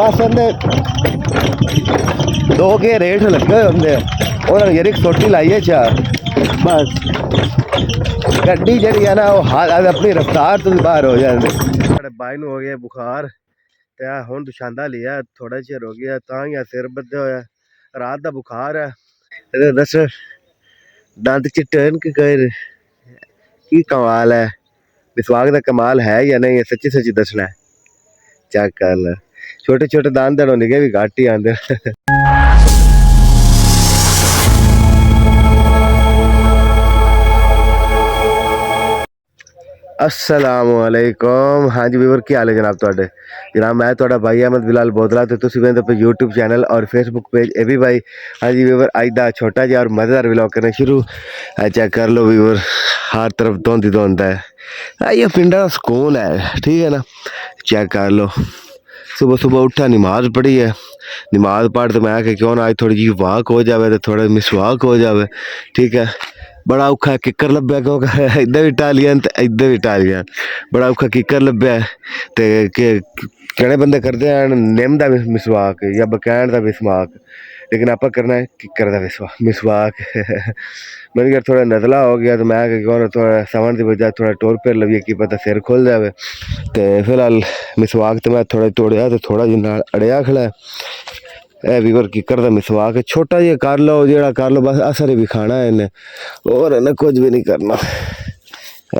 बस उन्हें दो के रेट लगे होंगे उन्होंने यरी सोटी लाई है चार बस गड्डी जी है ना वो हाल अपनी रफ्तार तो बाहर हो जाए। बाई हो गया बुखार तो हूँ दुशांदा लिया थोड़ा चिर हो गया ही सिर बदे होया रात का बुखार है। दस दंद चिट्टे की कमाल है विश्वास का कमाल है या नहीं है सच्ची सच्ची दसना है चेक कर ले छोटे छोटे दान निके भी घट ही आते। अस्सलामुअलैकुम हाँ जी वीवर की हाल है जनाब तुहाडे जनाब मैं तुहाडा भाई अहमद बिलाल बोतला तो तुसीं वेंदे पे यूट्यूब चैनल और फेसबुक पेज ए भी भाई। हाँ जी वीवर अज दा छोटा जिहा और मज़ेदार व्लॉग करना शुरू चेक कर लो वीवर हर तरफ धुंध ही धुंध है ये पिंडा का सुकून है ठीक है ना। चेक कर लो सुबह सुबह उठा नमाज पढ़ी है नमाज पढ़ तो मैं आख्या क्यों ना आज थोड़ी जी वाक हो जाए तो थोड़ा मिसवाक हो जाए ठीक है। बड़ा औखा किकर लभ्या क्योंकि इधर भी टालियां इधर भी टालियां बड़ा औखा किकर लभ्या ते केड़े बंदे करते हैं निम का मिसवाक या बकैन का मिसवाक लेकिन आप करना है किकर का मिसवाक। मैंने कहा थोड़ा नज़ला हो गया तो मैं क्यों थोड़ा सावन की बजाय थोड़ा टोर पर लविए कि पता सिर खुल जाए तो फिलहाल मिसवाक तो मैं थोड़ा तोड़िया तो थोड़ा जिन्ना अड़िया खड़ा है वीवर किकर दा मिसवाक है छोटा जिहा कर लो जेड़ा कर लो बस असर ही भी खाना है इन्हें और इन्हें कुछ भी नहीं करना।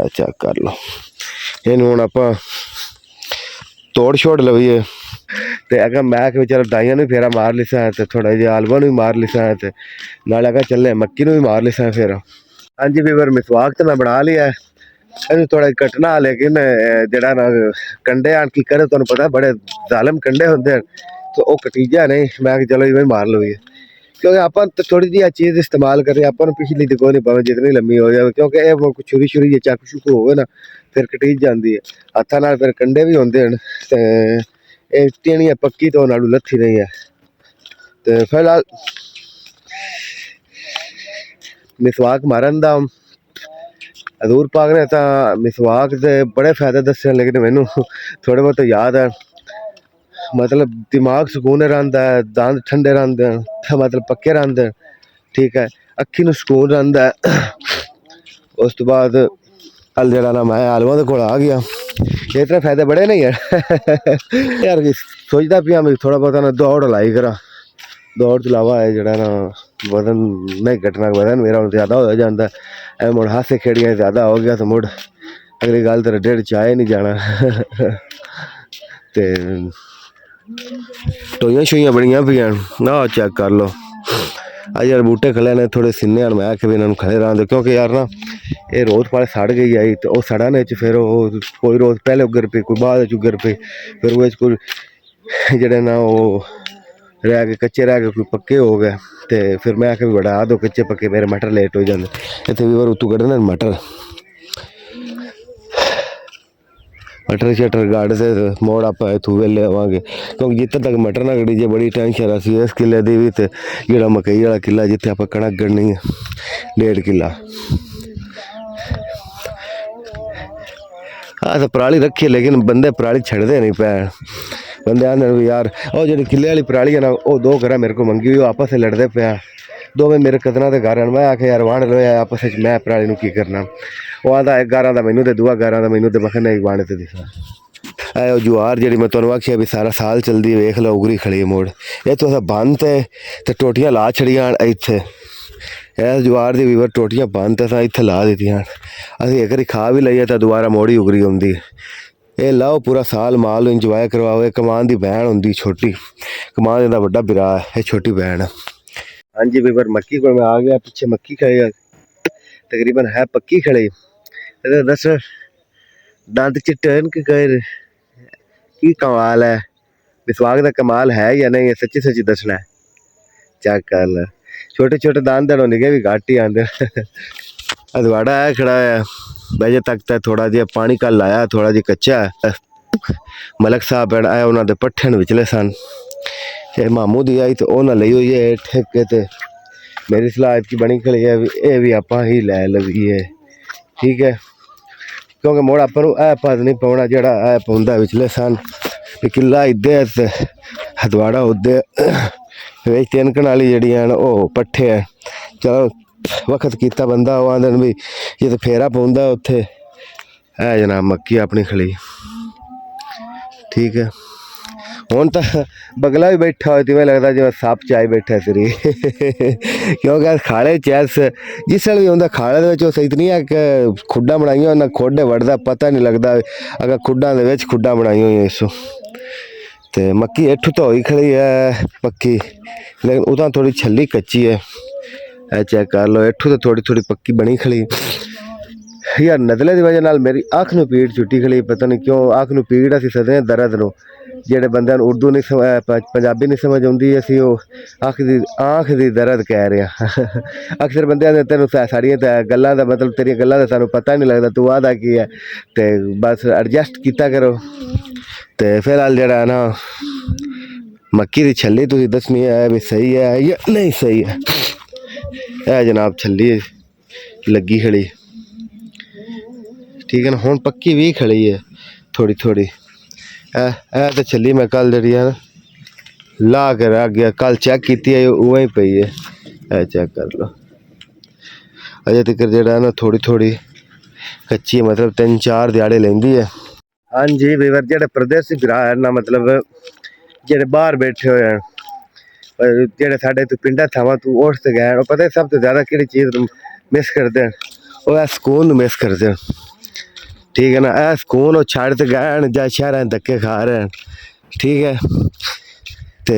चेक कर लो इन हूँ आप तोड़ छोड़ लवीए तो अगर मैं बेचारा दाइया भी फेरा मार लिसा है तो थोड़ा जिहा आलवा भी मार लिसा है तो नाले अगर चले मक्की भी मार लिसा है फेरा। हाँ जी वीवर मिसवाक तो मैं बना लिया है अभी थोड़ा कटना लेकिन जड़ा ना कंडे आन की करे तुहानू पता बड़े जालम कंडे होंगे तो वह कटीजा नहीं मैं चलो जी मार लो ये क्योंकि आप तो थोड़ी जी चीज़ इस्तेमाल करें आप पिछली तो कोई नहीं पावे जितनी लम्बी हो जाए क्योंकि छुरी छुरी जो चक चुक हो ना फिर कटीज जाती है हथा नाल फिर कंडे भी होंगे हैं टेणी है पक्की तो नालू लथी नहीं है। तो फिलहाल मिसवाक मारन का हजूर पाक ने तो मिसवाक के बड़े फायदे दसे लेकिन मैनू थोड़े बहुत याद है मतलब दिमाग सुकून रहा है दंद ठंडे रहते हैं मतलब पक्के रहते हैं ठीक है अखी नूं सुकून रहा है। उस तो बाद कल जरा ना मैं आलवा के कोल आ गया इतने फायदे बड़े नहीं है यार सोचता पिया मैं थोड़ा बहुत ना दौड़ लाई करा दौड़ तो इलावा है जरा ना वजन नहीं घटना वजन मेरा हूँ ज़्यादा हो जाता है मुड़ हासे खेड़ियाँ ज़्यादा हो गया तो मुड़ अगली गल तेरे डेढ़ चाहे नहीं जाना तो टोइयां शोइयां बड़ियां पियां ना चेक कर लो अज यार बूटे खले ने थोड़े सिन्ने मैं आखे भी इन्होंने खड़े रहा क्योंकि यार ना ये रोज़ पाले सड़ गई आई तो वह सड़न फिर कोई रोज़ पहले उगर पे कोई बाद उगर पे फिर वो कोई जड़े ना वो रह गए कच्चे रह गए कोई पक्के हो गए तो फिर मैं आखे भी बड़ा दो कच्चे पक्के मेरे मटर लेट हो जाते इतने भी बार उतू कढ़ने मटर मटर शटर गाड़ से मोड़ आप इतों वेले आवांगे क्योंकि जितने तक मटर ना गड़ी जे बड़ी टेंशन असी इस किले की भी तो जोड़ा मकई वाला किला जिते आप कणक गढ़नी है 1.5 किला हाँ तो पराली रखी लेकिन बंदे पराली छड़ते नहीं पैन बंदे आने यार और जी किले वाली पराली है ना वो 2 घर मेरे को मंगी हुई आपस से लड़ते पे दोवें मेरे कदना के घर मैं आखे यार वाण लो आपस मैं पराली नूं की करना वो आता एक गारा का मैनू तो दूआ गारा का मैनू तो मैं नहीं वाणे तो दिखा है जुआर जी मैं तुहानू आखिया भी सारा साल चलती वेख लो उगरी खड़ी मोड़ ये तो बंद तो टोटियां ला छड़ियां इत्थे इस जुआर की वीवर टोटियां बंद तो इत्थे ला दित्तियां असीं एक बारी खा भी लईए तो दोबारा मोड़ी उगरी आउंदी ये लाओ पूरा साल माल इंजॉय करवाओ कमान की बहन होंगी छोटी कमान का बड़ा बिरा है ये छोटी बहन है। हाँ जी वीवर मक्की को मैं आ गया पीछे मक्की खाई तकरीबन है पक्की खड़ी दस दंद चिट्टे की कमाल है विश्वास का कमाल है या नहीं है सच्ची सच्ची दसना है चेक कर ले छोटे छोटे दान निके भी घट ही आते अदवाड़ा है खड़ा है बजे तक तो थोड़ा जिहा पानी कल लाया थोड़ा जी कच्चा है मलक साहब आए उन्होंने पट्ठे विचले सन फिर मामू दी आई तो उन्हें ली हुई है ठेके ते मेरी सलाह की बनी खड़ी है ये भी आप ही लै लवीए ठीक है क्योंकि मुड़ आप पद नहीं पाना जड़ा है पौंदा विचले सन किला इधे हदवाड़ा उदे तिनकन वाली जड़ियां ओह पट्ठे है। चलो वक्त किता बंदा वो आंदे भी ये तो फेरा पौंदा उत्थे है जनाब मक्की अपनी खली। ठीक है हुण तो बगला भी बैठा हो तिवें लगता जिवें सप चाई बैठा सिरी क्योंकि अस खाले चैस जिसल भी आंदा खाले दे विच सही नहीं है कि खुड्डां बनाइयां उन्हें खोडे वड़दा पता नहीं लगता अगर खुड्डां दे विच खुड्डां बनाई होई इस ते मक्की इठ तो होई खड़ी है पक्की लेकिन उदा थोड़ी छली कच्ची है चेक कर लो इठू तो थोड़ी थोड़ी पक्की बनी खड़ी यार नदले की वजह नाल मेरी अख नूं पीड़ छुट्टी खड़ी पता नहीं क्यों अख नूं पीड़ असीं सदे दर्द नूं जेडे बंदे उर्दू नहीं पंजाबी नहीं समझ आती असी आँख की दर्द कह रहे हैं अक्सर बंदे तेन साड़ियाँ गल्लां दा मतलब तेरिया गल्लां दा सानू पता नहीं लगता तू आदा की है तो बस एडजस्ट किया करो। तो फिलहाल जरा ना मक्की की छली तुसीं दसनी है भी सही है या नहीं सही है जनाब छली लगी खड़ी ठीक है ना हुण पक्की भी खड़ी है थोड़ी थोड़ी तो छली मैं कल जी है ला के रख गया कल चेक की उवें ही पई है चेक कर लो अजे तक जरा ना थोड़ी थोड़ी कच्ची मतलब 3-4 दिहाड़े लेंदी है। हाँ जी वीवर जेडे प्रदेसी भरा है ना मतलब जेडे बाहर बैठे हुए हैं जेडे साडे तू पिंडा थावां तू उठ ते गए वो पता है सब तो ज़्यादा किहड़ी चीज़ मिस करते हैं वो है सुकून मिस करते हैं। ठीक है ना ए सुकून वो छड़ ते गए जां शहर धक्के खा रहे हैं ठीक है तो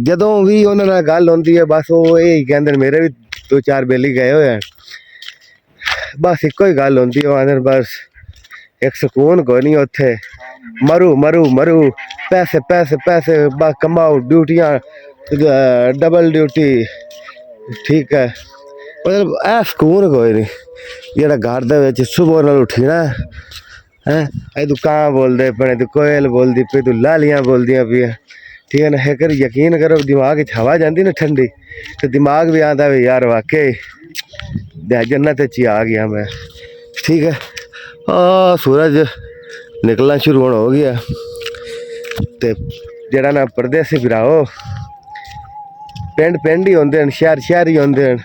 जदों भी उन्होंने गल होंदी है बस वो यही कहते मेरे भी 2-4 बेली गए हुए हैं बस एको ही गल होंदी है आंदे बस एक सुकून कोई नहीं उत्थे मरू मरू मरू पैसे पैसे पैसे बस कमाओ ड्यूटियां डबल ड्यूटी ठीक है मतलब ए सुकून कोई नहीं जेड़ा घर दे विच सुबह नाल उठना है तू कां बोलते पे तू कोयल बोलती पे तू लालियां बोलदियां पी ठीक है ना एक यकीन करो दिमाग हवा जाती ना ठंडी तो दिमाग भी आता भी यार वाकई जन्नत च आ गया मैं। ठीक है सूरज निकलना शुरू होना हो गया तो जरा ना परदेसी भराओ पिंड पिंड ही होंदे न शहर शहर ही होंदे न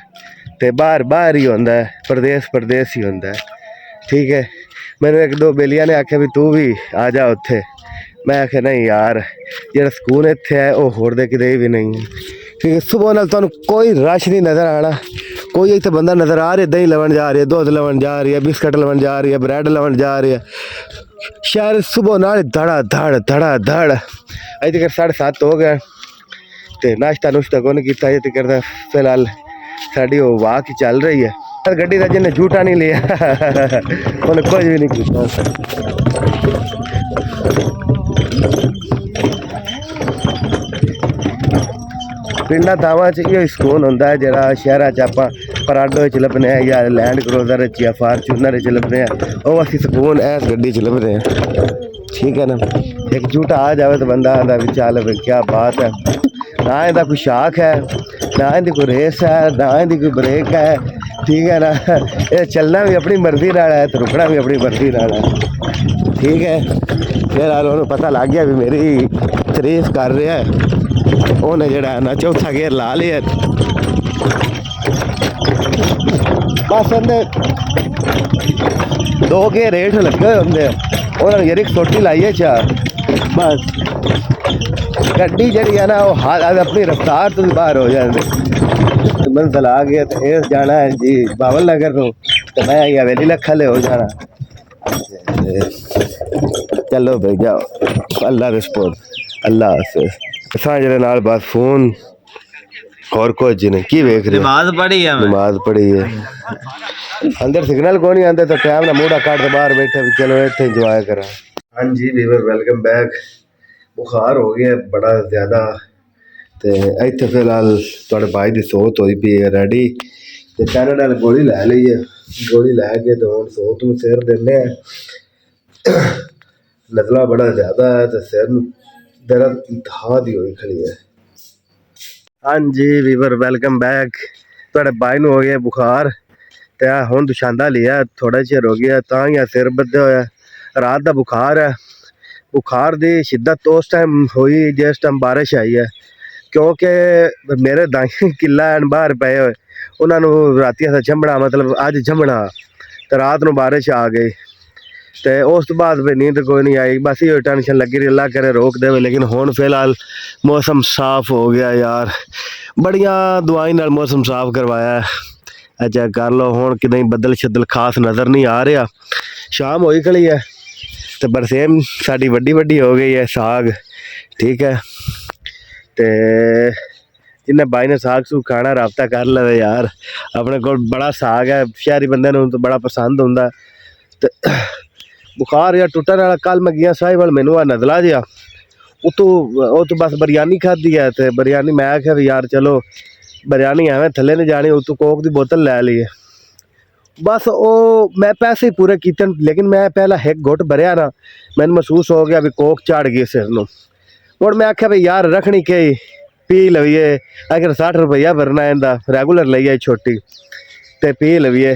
ते बाहर बाहर ही होंदा है परदेस परदेस ही होंदा है। ठीक है मैंने 1-2 बेलिया ने आख्या भी तू भी आ जा उत्थे मैं आख्या नहीं यार जेड़ा सुकून इत्थे है वो होर दे किते भी नहीं है। ठीक है सुबह नाल तुहानू कोई रश नहीं नज़र आना कोई इत्थे बंदा नज़र आ रहा दही लवन जा रही है दुध लवन जा रही है बिस्कट लवन जा रही है ब्रैड लवन जा रही है शहर सुबह नाल धड़ा धड़ धड़ा धड़ अजे तक 7:30 हो गया तो नाश्ता नुश्ता को नहीं किया अजे तक फिलहाल साड़ी वो वाक ही चल रही है गड्डी का जिन्हें झूठा नहीं लिया उन्हें कुछ भी नहीं किया। पिंडा थावां च इहो सुकून होंदा है जेह्ड़ा शहरा च आपां पराडो च लभने या लैंड क्रूजर च या फार्चूनर च लभने वो असीं सुकून इस गड्डी च लभदे हैं। ठीक है ना एक झूठा आ जाए तो बंदा आंदा भी चल क्या बात है ना इहदा कोई शाख है ना इहदी कोई रेस है ना इहदी कोई ब्रेक है। ठीक है ना ये चलना भी अपनी मर्जी नाल है तो रुकना भी अपनी मर्जी नाल है। ठीक है फिर उन्होंने पता लग गया भी मेरी तारीफ कर रहा है उन्हें जड़ा ना चौथा गेयर ला लिया बस दो गेयर हेठ लगे हुए होंगे उन्होंने यरी सोटी लाई है चार बस गड्डी जी है ना वो अपनी रफ्तार तो भी बाहर हो जाते मंजिल आ गया तो इस जाना है जी बावल नगर तो मैं हवेली लखा ले हो जाना। चलो भाई जाओ अल्लाह रिस्पोर्ट अल्लाह हाफिज़ सारे नाल बस फोन और कुछ नहीं की वेख रहे नमाज पढ़ी है अंदर सिग्नल को नहीं आते तो टाइम ना मूड़ा काट के बाहर बैठे भी चलो इतने इंजॉय करा। हाँ जी वीवर वेलकम बैक बुखार हो गया बड़ा ज़्यादा तो इतने फिलहाल थोड़े भाई की सोत हुई पी है रेडी तो पैराडाइल गोली लै ली है गोली लैके तो हम सोत में सिर देने नजला बड़ा ज़्यादा है तो सिर दर्द इंतहा दी हुई खड़ी है। हाँ जी वीवर वेलकम बैक थोड़े भाई हो गया बुखार तो हूँ दुशांदा लिया थोड़ा चिर हो गया तो ही सिर बदे होया रात का बुखार है बुखार की शिद्दत उस टाइम हुई जिस टाइम बारिश आई है, क्योंकि मेरे दाई किला बाहर पे हुए उन्होंने राती अस जमना मतलब अज जमना तो रात को बारिश आ गई तो उस तो बाद फिर नींद कोई नहीं आई, बस ये टेंशन लगी रही अल्लाह करे रोक दे। लेकिन हुण फिलहाल मौसम साफ हो गया यार, बड़िया दवाई नाल मौसम साफ करवाया। अच्छा कर लो हुण कि नहीं, बदल शदल खास नज़र नहीं आ रहा, शाम होई खड़ी है तो बरसेम साड़ी वड्डी वड्डी हो गई है, साग ठीक है। तो जिन्हें बाई ने साग सूग खाना राबता कर ले यार, अपने को बड़ा साग है, शहरी बंदे तो बड़ा पसंद होंगे। तो बुखार या टुटन वाला कल मैं गया साहिवाल, मैनू आ नजला जहा उतो बस बिरयानी खाधी है तो बिरयानी मैं आख्या भी यार चलो बिरयानी एवं थले नहीं जानी, उतो कोक की बोतल लै ली है। बस वो मैं पैसे ही पूरे किए, लेकिन मैं पहला एक गुट भरिया ना, मैंने महसूस हो गया भी कोक झाड़ गई सिर नूं। और मैं आख्या भी यार रखनी कई पी लवीए, आखिर 60 रुपया भरना इनका रेगूलर ली आई छोटी तो पी लवीए,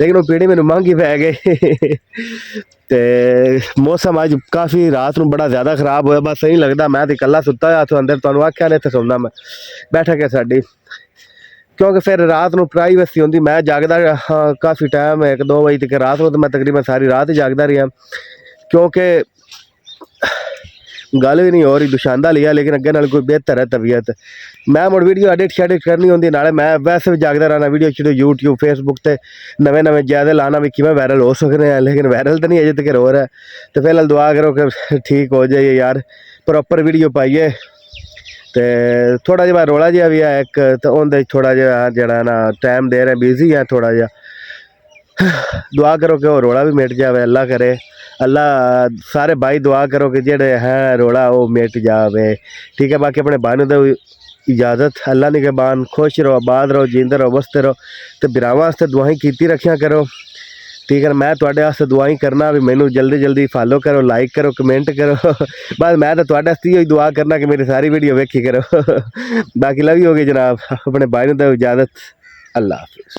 लेकिन वो पीनी मैंने महंगी पै गई। तो मौसम अज काफ़ी रात को बड़ा ज़्यादा खराब होया, बस सही लगता मैं तो कला सुता हुआ तो अंदर तुहानू आख्या नहीं तो सौंदा मैं बैठक है साड़ी, क्योंकि फिर रात को प्राइवेसी होंगी। मैं जागदा हाँ काफ़ी टाइम 1-2 बजे तक रात को, तो मैं तकरीबन सारी रात ही जागदा रहा, क्योंकि गल भी नहीं हो रही दुशांदा लिया, लेकिन अगे नाल कोई बेहतर है तबीयत। मैं मुड़ वीडियो एडिट शैडिट करनी होंगी, नाले मैं वैसे भी जागदा रहना, वीडियो शीडियो यूट्यूब फेसबुक से नवे नवे ज्यादा लाना भी किमें वायरल हो सकते हैं, लेकिन वायरल तो नहीं अजे तक हो रहा है। तो फिलहाल दुआ करो कि ठीक हो जाइए यार, प्रॉपर वीडियो पाइए। तो थोड़ा जहा रौला जहा भी है एक, तो उनके थोड़ा जहा जरा ना टाइम दे रहे बिजी है थोड़ा जहा, दुआ करो कि वो रोड़ा भी मिट जाए, अल्लाह करे, अल्लाह सारे भाई दुआ करो कि जेड़े हैं रोड़ा वो मिट जाए, ठीक है। बाकी अपने बानू दो इजाज़त, अल्लाह ने के बान खुश रहो, आबाद रहो, जींदे रहो, बसते रहो, तो बिरावां वास्ते दुआई कीती रखिया करो, ठीक है। मैं तुहाडे वास्ते दुआई करना भी मैनू जल्दी जल्दी फॉलो करो, लाइक करो, कमेंट करो। बस मैं तो तुहाडे वास्ते ही दुआ करना कि मेरी सारी वीडियो वेखी करो। बाकी लव यू हो गई जनाब, अपने भाई नूं दो इजाज़त, अल्लाह हाफिज़।